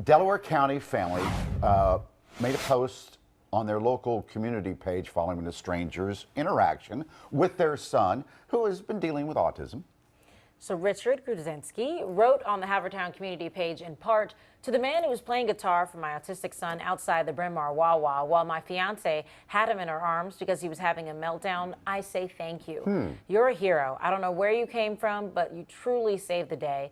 Delaware County family made a post on their local community page following the stranger's interaction with their son, who has been dealing with autism. So Richard Grudzinski wrote on the Havertown community page in part, "To the man who was playing guitar for my autistic son outside the Bryn Mawr Wawa while my fiance had him in her arms because he was having a meltdown, I say thank you. You're a hero. I don't know where you came from, but you truly saved the day."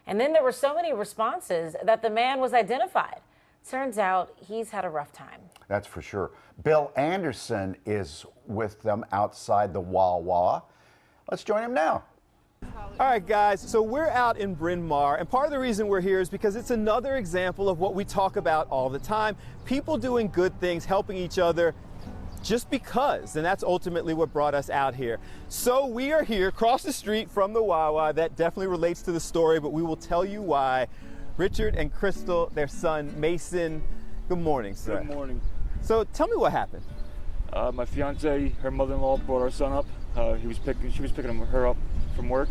And then there were so many responses that the man was identified. Turns out he's had a rough time. That's for sure. Bill Anderson is with them outside the Wawa. Let's join him now. All right, guys, so we're out in Bryn Mawr, and part of the reason we're here is because it's another example of what we talk about all the time. People doing good things, helping each other just because, and that's ultimately what brought us out here. So we are here across the street from the Wawa. That definitely relates to the story, but we will tell you why. Richard and Crystal, their son Mason. Good morning, sir. Good morning. So tell me what happened. My fiance, her mother-in-law, brought our son up. She was picking her up from work.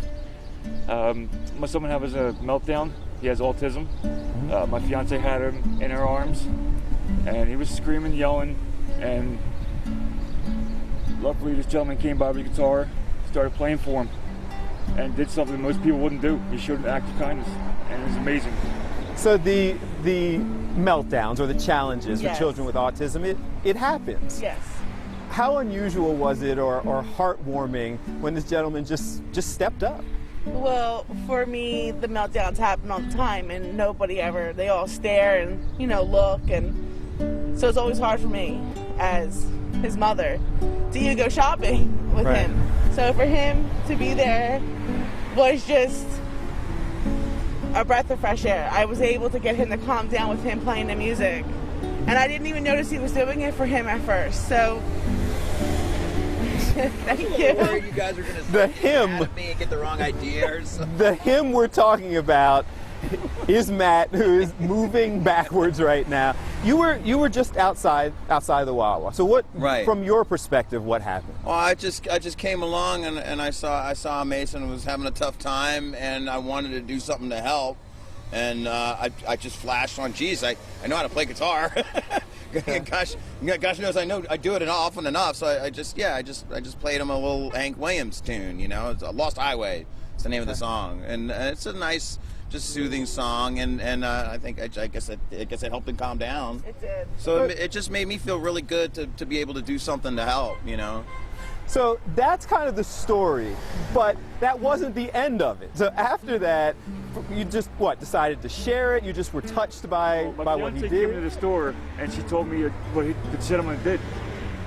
My son has a meltdown. He has autism. My fiance had him in her arms, and he was screaming, yelling, and luckily this gentleman came by with a guitar, started playing for him, and did something most people wouldn't do. He showed an act of kindness, and it was amazing. So the meltdowns or the challenges Yes. for children with autism, it happens. Yes. How unusual was it or heartwarming when this gentleman just stepped up? Well, for me, the meltdowns happen all the time, and they all stare and, look, and so it's always hard for me as his mother to even go shopping with Right. him. So for him to be there was just a breath of fresh air. I was able to get him to calm down with him playing the music, and I didn't even notice he was doing it for him at first, so thank you. Worried you guys are going to The hymn. mad at me and get the wrong ideas. The him we're talking about is Matt, who is moving backwards right now. You were just outside the Wawa. So what, Right. from your perspective, what happened? Well, I just came along and I saw Mason was having a tough time, and I wanted to do something to help. And I just flashed on, geez, I know how to play guitar. gosh knows I do it often enough. So I just played him a little Hank Williams tune. It's a Lost Highway. It's the name of the song, and it's a nice, just soothing song. And I guess it helped him calm down. It did. So it just made me feel really good to be able to do something to help. So that's kind of the story, but that wasn't the end of it. So after that, you just, decided to share it? You just were touched by My what he fiance came to did? the store, and she told me what the gentleman did,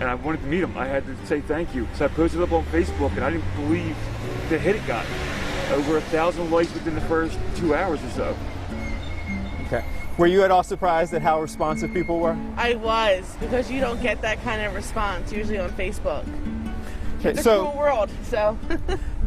and I wanted to meet him. I had to say thank you. So I posted it up on Facebook, and I didn't believe the hit it got. Over 1,000 likes within the first 2 hours or so. Okay. Were you at all surprised at how responsive people were? I was, because you don't get that kind of response usually on Facebook. Okay, It's a cruel world, so.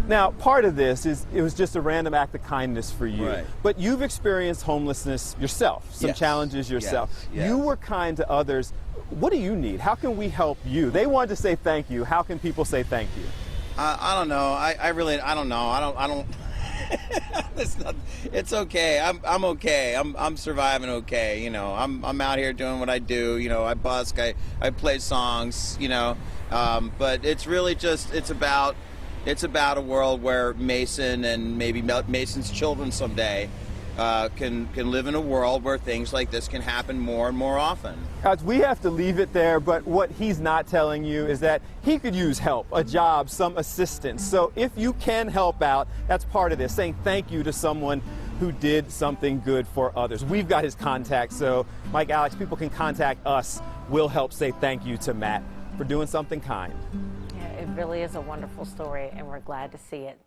Now, part of this is it was just a random act of kindness for you. Right. But you've experienced homelessness yourself, some Yes. challenges yourself. Yes. You were kind to others. What do you need? How can we help you? They wanted to say thank you. How can people say thank you? I don't know. I don't know. I don't. It's okay. I'm okay. I'm surviving okay. I'm out here doing what I do. I busk. I play songs. But it's really just it's about a world where Mason and maybe Mason's children someday can live in a world where things like this can happen more and more often. Guys, we have to leave it there, but what he's not telling you is that he could use help, a job, some assistance. So if you can help out, that's part of this, saying thank you to someone who did something good for others. We've got his contact, so Mike, Alex, people can contact us. We'll help say thank you to Matt for doing something kind. Yeah, it really is a wonderful story, and we're glad to see it.